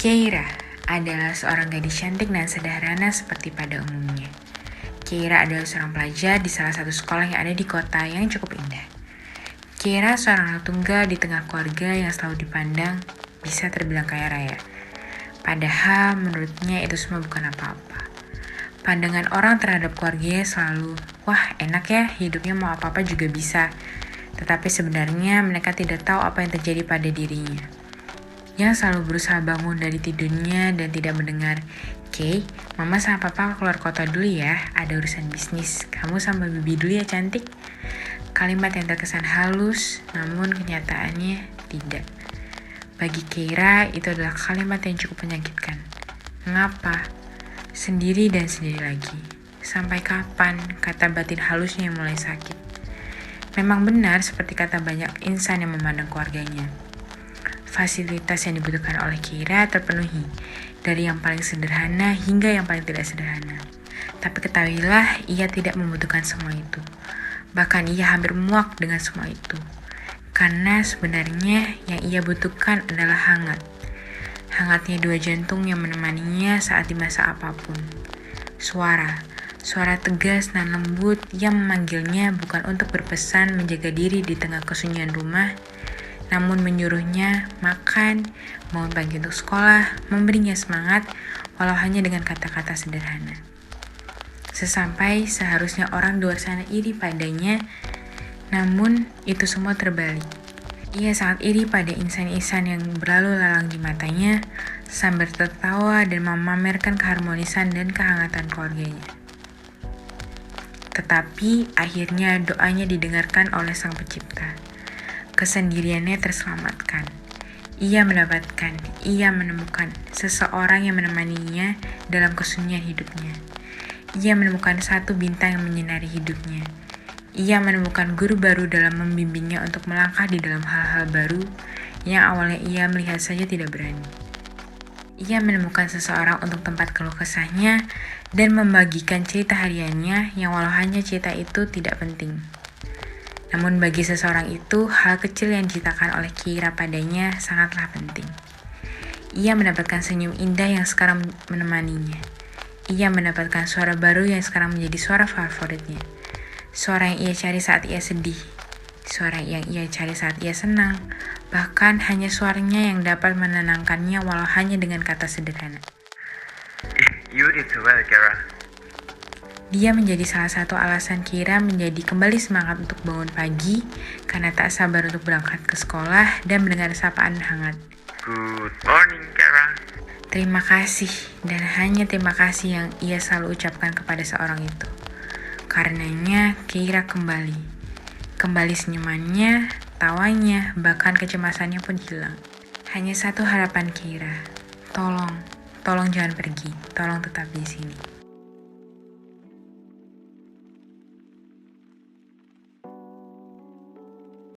Keira adalah seorang gadis cantik dan sederhana seperti pada umumnya. Keira adalah seorang pelajar di salah satu sekolah yang ada di kota yang cukup indah. Keira seorang anak tunggal di tengah keluarga yang selalu dipandang bisa terbilang kaya raya. Padahal menurutnya itu semua bukan apa-apa. Pandangan orang terhadap keluarganya selalu, wah enak ya hidupnya mau apa-apa juga bisa. Tetapi sebenarnya mereka tidak tahu apa yang terjadi pada dirinya. Yang selalu berusaha bangun dari tidurnya dan tidak mendengar, "Kay, mama sama papa keluar kota dulu ya, ada urusan bisnis. Kamu sama bibi dulu ya cantik." Kalimat yang terkesan halus, namun kenyataannya tidak. Bagi Keira, itu adalah kalimat yang cukup menyakitkan. Mengapa? Sendiri dan sendiri lagi. Sampai kapan kata batin halusnya yang mulai sakit? Memang benar seperti kata banyak insan yang memandang keluarganya. Fasilitas yang dibutuhkan oleh Keira terpenuhi, dari yang paling sederhana hingga yang paling tidak sederhana. Tapi ketahuilah, ia tidak membutuhkan semua itu. Bahkan ia hampir muak dengan semua itu. Karena sebenarnya yang ia butuhkan adalah hangat. Hangatnya dua jantung yang menemaninya saat di masa apapun. Suara tegas dan lembut yang memanggilnya bukan untuk berpesan menjaga diri di tengah kesunyian rumah, namun menyuruhnya makan, bangun pagi untuk sekolah, memberinya semangat, walau hanya dengan kata-kata sederhana. Seharusnya orang di luar sana iri padanya, namun itu semua terbalik. Ia sangat iri pada insan-insan yang berlalu lalang di matanya, sambil tertawa dan memamerkan keharmonisan dan kehangatan keluarganya. Tetapi akhirnya doanya didengarkan oleh Sang Pencipta. Kesendiriannya terselamatkan. Ia menemukan seseorang yang menemaninya dalam kesunyian hidupnya. Ia menemukan satu bintang yang menyinari hidupnya. Ia menemukan guru baru dalam membimbingnya untuk melangkah di dalam hal-hal baru yang awalnya ia melihat saja tidak berani. Ia menemukan seseorang untuk tempat keluh kesahnya dan membagikan cerita hariannya yang walau hanya cerita itu tidak penting. Namun bagi seseorang itu, hal kecil yang diceritakan oleh Keira padanya sangatlah penting. Ia mendapatkan senyum indah yang sekarang menemaninya. Ia mendapatkan suara baru yang sekarang menjadi suara favoritnya. Suara yang ia cari saat ia sedih. Suara yang ia cari saat ia senang. Bahkan hanya suaranya yang dapat menenangkannya walau hanya dengan kata sederhana. You did so well, Keira. Dia menjadi salah satu alasan Keira menjadi kembali semangat untuk bangun pagi karena tak sabar untuk berangkat ke sekolah dan mendengar sapaan hangat. Good morning, Keira. Terima kasih, dan hanya terima kasih yang ia selalu ucapkan kepada seorang itu. Karenanya, Keira kembali. Kembali senyumannya, tawanya, bahkan kecemasannya pun hilang. Hanya satu harapan Keira. Tolong jangan pergi. Tolong tetap di sini.